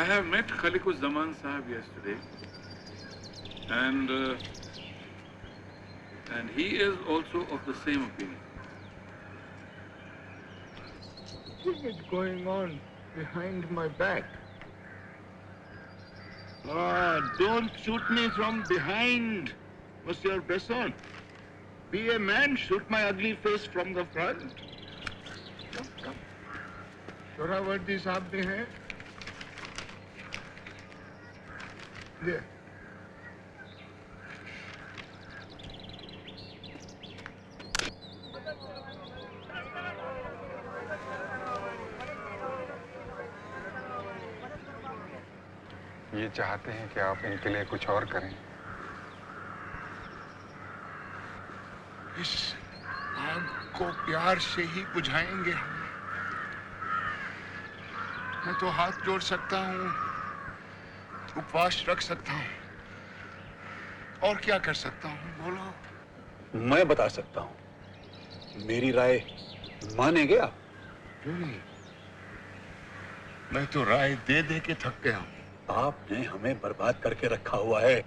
have met Khaliquzzaman Sahab yesterday, and he is also of the same opinion. What is going on behind my back? Don't shoot me from behind, Monsieur Besson. Be a man, shoot my ugly face from the front. Come. Sohrawardi साहब भी हैं? There. ये चाहते हैं कि आप इनके लिए कुछ और करें। इस आग को प्यार से ही बुझाएंगे हम। मैं तो हाथ जोड़ सकता हूँ, उपवास रख सकता हूँ, और क्या कर सकता हूँ बोलो। मैं बता सकता हूँ, मेरी राय मानेंगे आप? मैं तो राय दे दे के थक गया हूँ। आपने हमें बर्बाद करके रखा हुआ है।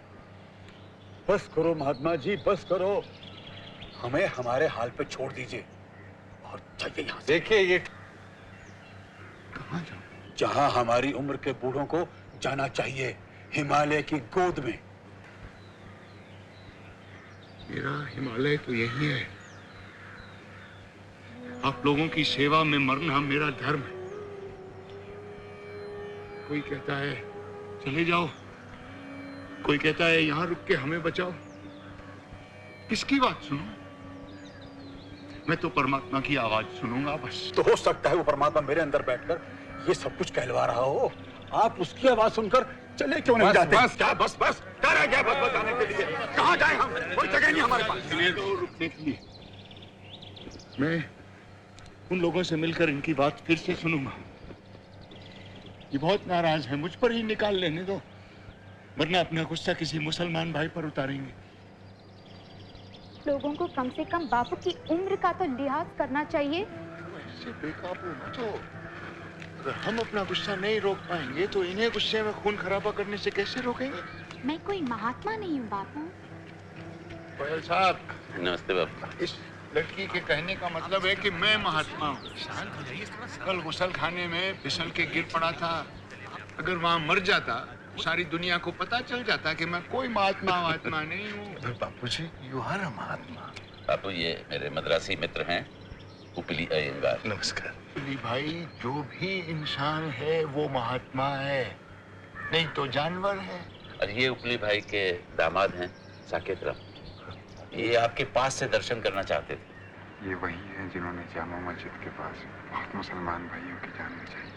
बस करो महात्मा जी, बस करो। हमें हमारे हाल पे छोड़ दीजिए और जाइए यहाँ से। देखिए ये कहाँ जाऊँ? जहाँ हमारी उम्र के बूढ़ों को जाना चाहिए, हिमालय की गोद में। मेरा हिमालय तो यही है। आप लोगों की सेवा में मरना मेरा धर्म है। कोई कहता है चले जाओ, कोई कहता है यहां रुक के हमें बचाओ। किसकी बात सुनूं? मैं तो परमात्मा की आवाज सुनूंगा बस। तो हो सकता है वो परमात्मा मेरे अंदर बैठकर ये सब कुछ कहलवा रहा हो। आप उसकी आवाज सुनकर चले क्यों नहीं जाते? बस क्या बस क्या रह गया बस जाने के लिए? कहाँ जाए हम? कोई जगह नहीं हमारे पास। तो रुकने के लिए मैं उन लोगों से मिलकर इनकी बात फिर से सुनूंगा। ये बहुत नाराज है, मुझ पर ही निकाल लेने दो, वरना अपना गुस्सा किसी मुसलमान भाई पर उतारेंगे। लोगों को कम से कम बापू की उम्र का तो लिहाज करना चाहिए। ऐसे बेकाबू मत हो। अगर हम अपना गुस्सा नहीं रोक पाएंगे तो इन्हें गुस्से में खून खराबा करने से कैसे रोकेंगे? मैं कोई महात्मा नहीं हूँ बापू। गोयल साहब। नमस्ते बापू। इस लड़की के कहने का मतलब है कि मैं महात्मा हूँ। कल गुसल खाने में फिसल के गिर पड़ा था। अगर वहाँ मर जाता सारी दुनिया को पता चल जाता कि मैं कोई महात्मा नहीं हूँ। बापू जी, यू आर अ महात्मा। बापू ये मेरे मद्रासी मित्र हैं, उपली अयंगार। नमस्कार। उपली भाई, जो भी इंसान है वो महात्मा है, नहीं तो जानवर है। और ये उपली भाई के दामाद हैं साकेत राम। ये आपके पास से दर्शन करना चाहते थे। ये वही है जिन्होंने जामा मस्जिद के पास बहुत मुसलमान भाइयों की जान बचाई।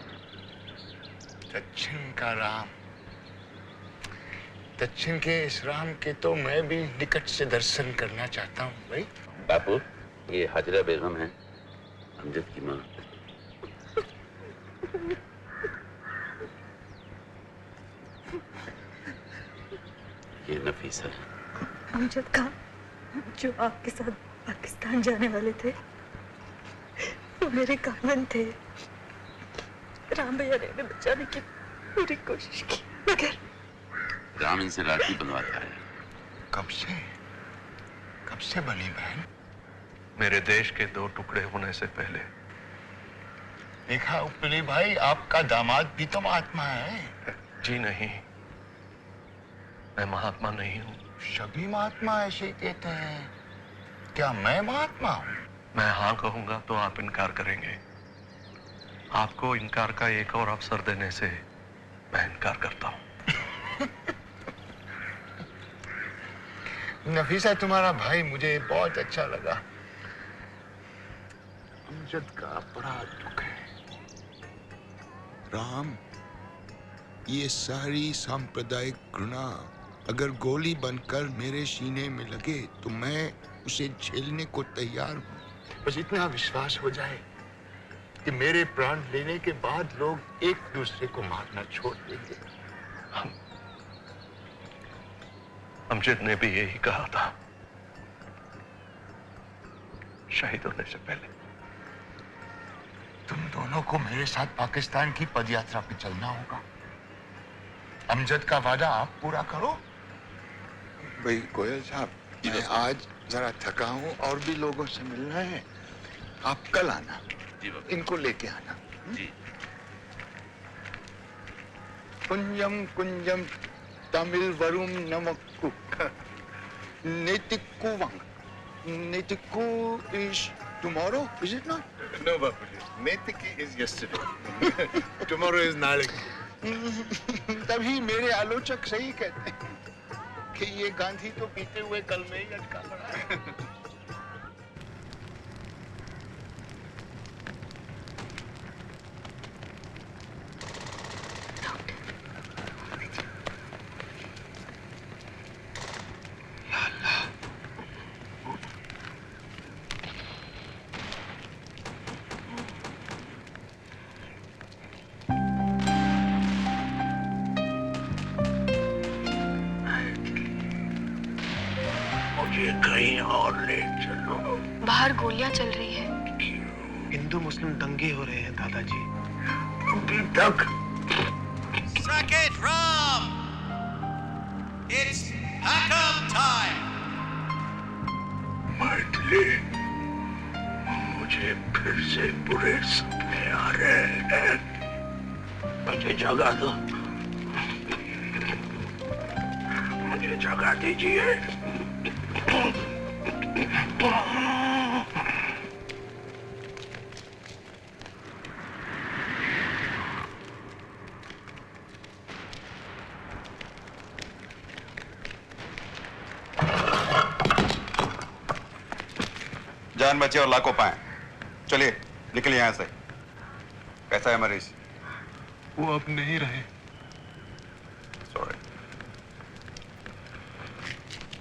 दक्षिण का राम, दक्षिण के इस राम के तो मैं भी निकट से दर्शन करना चाहता हूँ भाई। बापू, ये हाजरा बेगम है, अमजद की माँ। ये नफीसा है। अमजद का जो आपके साथ पाकिस्तान जाने वाले थे वो मेरे कामन थे। राम भैया ने इन्हें बचाने की पूरी कोशिश की, मगर राम इनसे राखी बनवाता है। कब से बनी बहन? मेरे देश के 2 टुकड़े होने से पहले। देखा उपली भाई, आपका दामाद भी तो महात्मा है। जी नहीं, मैं महात्मा नहीं हूँ। सभी महात्मा ऐसे ही कहते हैं। क्या मैं महात्मा हूँ? मैं हाँ कहूंगा तो आप इनकार करेंगे। आपको इनकार का एक और अवसर देने से मैं इनकार करता हूँ। नफीसा, तुम्हारा भाई मुझे बहुत अच्छा लगा। अमजद का बड़ा दुख है। राम, ये सारी सांप्रदायिक घृणा अगर गोली बनकर मेरे सीने में लगे तो मैं उसे झेलने को तैयार हूँ। बस इतना विश्वास हो जाए कि मेरे प्राण लेने के बाद लोग एक दूसरे को मारना छोड़ देंगे। अमजद ने भी यही कहा था, शहीद होने से पहले। तुम दोनों को मेरे साथ पाकिस्तान की पदयात्रा पे चलना होगा। अमजद का वादा आप पूरा करो। भाई गोयल साहब, मैं आज जरा थका हूँ और भी लोगों से मिलना है। आप कल आना, जी बाबा। इनको लेके आना। जी। Kunzum Kunzum Tamil वरुम नमक्कु नेतिक्कु वंग नेतिक्कु is tomorrow, is it not? No, Bapuji. Netiki is yesterday. Tomorrow is Nalik. तभी मेरे आलोचक सही कहते हैं कि ये गांधी तो बीते हुए कल में ही अटका पड़ा है। कहीं और ले चलो। बाहर गोलियां चल रही हैं। हिंदू मुस्लिम दंगे हो रहे हैं दादाजी। अभी तक Saket Ram! It's Hakam time! Maithili, मुझे फिर से बुरे सपने आ रहे हैं। मुझे जगा दो, मुझे जगा दीजिए। जान बचे और लाखों पाए। चलिए निकलिए यहाँ से। कैसा है मरीज? वो अब नहीं रहे। सॉरी।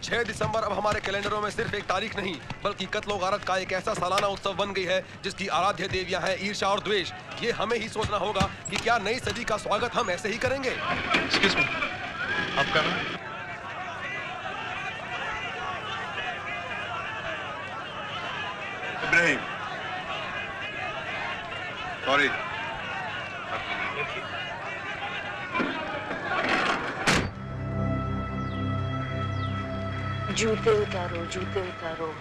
6 दिसंबर अब हमारे कैलेंडरों में सिर्फ एक तारीख नहीं बल्कि कत्लो गारत का एक ऐसा सालाना उत्सव बन गई है जिसकी आराध्य देवियां हैं ईर्ष्या और द्वेष। ये हमें ही सोचना होगा कि क्या नई सदी का स्वागत हम ऐसे ही करेंगे। एक्सक्यूज मी, आपका नाम? इब्राहिम। सॉरी। जूते उतारो, जूते उतारो।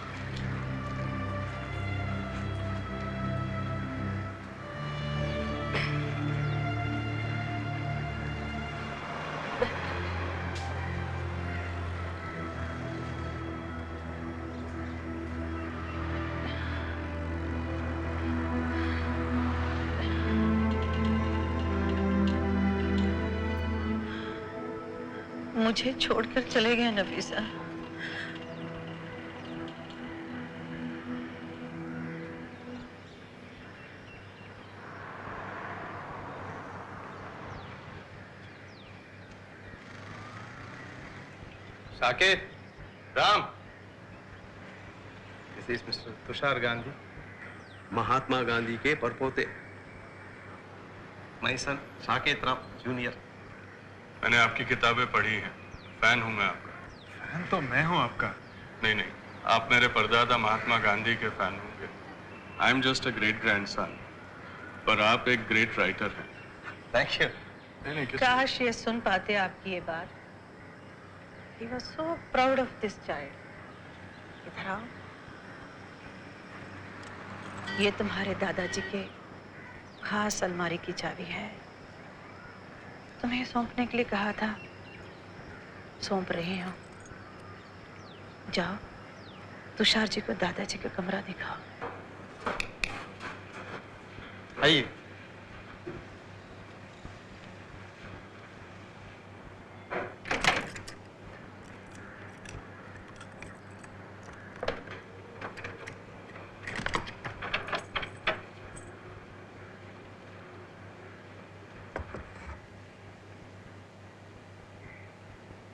मुझे छोड़कर चले गए Nafisa. Saket, Ram. This is mister Tushar Gandhi, Mahatma Gandhi के परपोते। My son Saket Ram junior. मैंने आपकी किताबें पढ़ी हैं, फैन हूं मैं आपका। फैन तो मैं हूँ आपका। नहीं नहीं, आप मेरे परदादा महात्मा गांधी के फैन होंगे। I am just a great grandson, पर आप एक ग्रेट राइटर हैं। Thank you. काश ये सुन पाते आपकी ये बात। He was so proud of this child. इधर आओ। ये तुम्हारे दादाजी के खास अलमारी की चाबी है। तुम्हें सौंपने के लिए कहा था, सौंप रही हूँ। जाओ, तुषार जी को दादाजी का कमरा दिखाओ। आइए।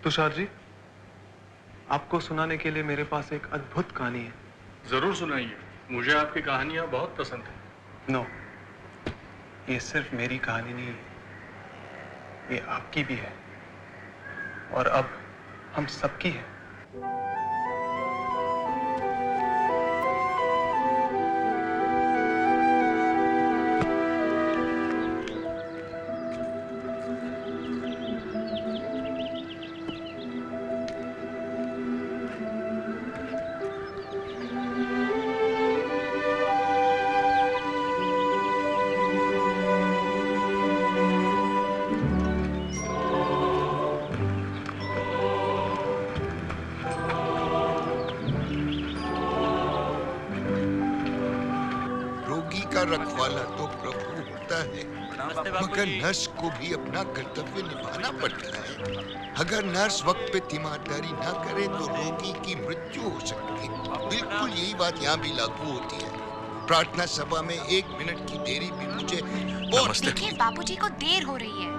तुषार जी, आपको सुनाने के लिए मेरे पास एक अद्भुत कहानी है। जरूर सुनाइए, मुझे आपकी कहानियां बहुत पसंद है। नो, ये सिर्फ मेरी कहानी नहीं है, ये आपकी भी है और अब हम सबकी है। रखवाला तो प्रभु होता है, मगर नर्स को भी अपना कर्तव्य निभाना पड़ता है। अगर नर्स वक्त पे तीमारदारी ना करे तो रोगी की मृत्यु हो सकती है। बिल्कुल यही बात यहाँ भी लागू होती है। प्रार्थना सभा में 1 मिनट की देरी भी मुझे बहुत देखिए बापूजी को देर हो रही है।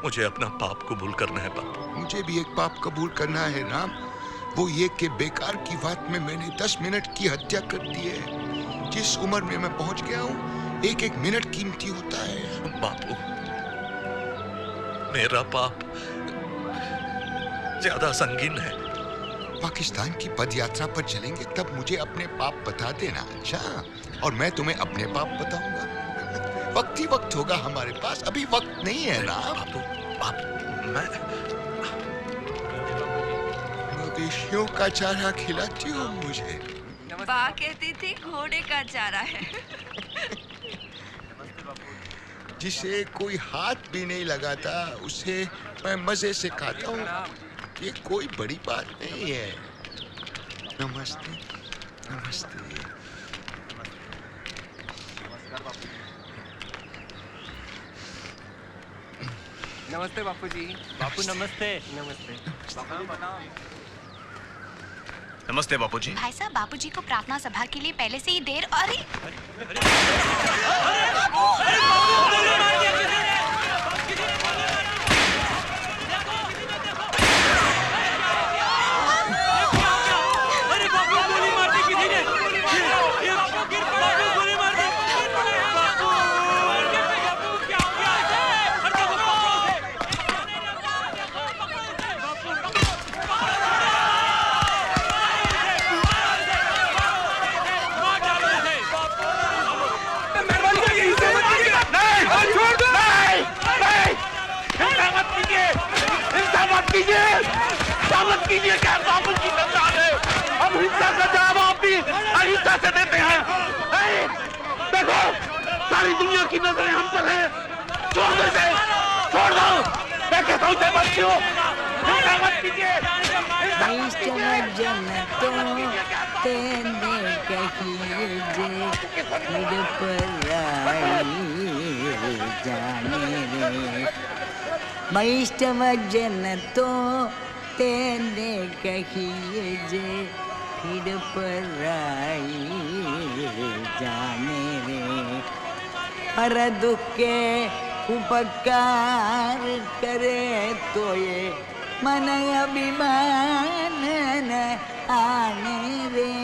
मुझे अपना पाप कबूल करना है बापू। मुझे भी एक पाप कबूल करना है राम, वो ये कि बेकार की बात में मैंने 10 मिनट की हत्या कर दी है। जिस उम्र में मैं पहुंच गया हूँ, 1-1 मिनट कीमती होता है। बापू, मेरा पाप ज्यादा संगीन है। पाकिस्तान की पदयात्रा पर चलेंगे तब मुझे अपने पाप बता देना, अच्छा? और मैं तुम्हें अपने पाप बताऊंगा। वक्त ही वक्त होगा हमारे पास, अभी वक्त नहीं है राम। बापू, मैं मवेशियों का चारा खिलाती हो मुझे? बा कहती थी घोड़े का चारा है। जिसे कोई हाथ भी नहीं लगाता उसे मैं मजे से खाता हूँ, ये कोई बड़ी बात नहीं है। नमस्ते, नमस्ते। नमस्ते बापूजी। बापू नमस्ते। नमस्ते। नमस्ते बापूजी। भाई साहब बापूजी को प्रार्थना सभा के लिए पहले से ही देर। अरे कीजिए क्या बाबू की संतान है। हम हिंसा का जवाब अपनी अहिंसा से देते हैं। देखो सारी दुनिया की नजरें हम पर है। छोड़ दो इसे, छोड़ दो। मैं कहता हूँ इसे मत छुओ, हिंसा मत कीजिए। तेने कहिए जे फिर पराई जाने रे। हर दुख के उपकार करे तो ये मन अभिमान न आने रे।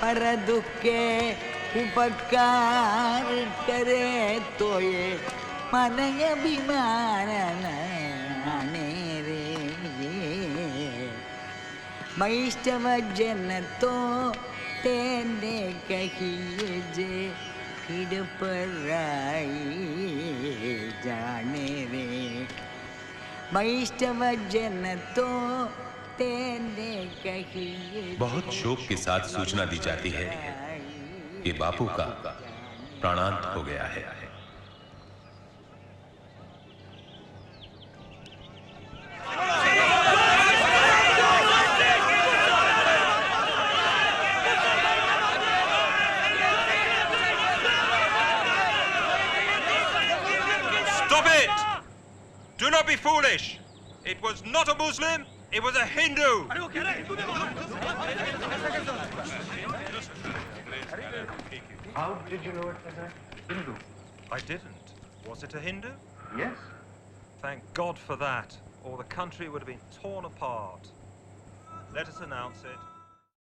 हर दुख के उपकार करे तो ये मन अभिमान न आने रे। वैष्णवजन तो तेने कहिए जे फिर पराई जाने रे। वैष्णवजन तो तेने कहिए। बहुत शोक के साथ सूचना दी जाती है कि बापू का प्राणांत हो गया है। Do not be foolish. It was not a Muslim, it was a Hindu. How did you know it was a Hindu? I didn't. Was it a Hindu? Yes. Thank God for that, or the country would have been torn apart. Let us announce it.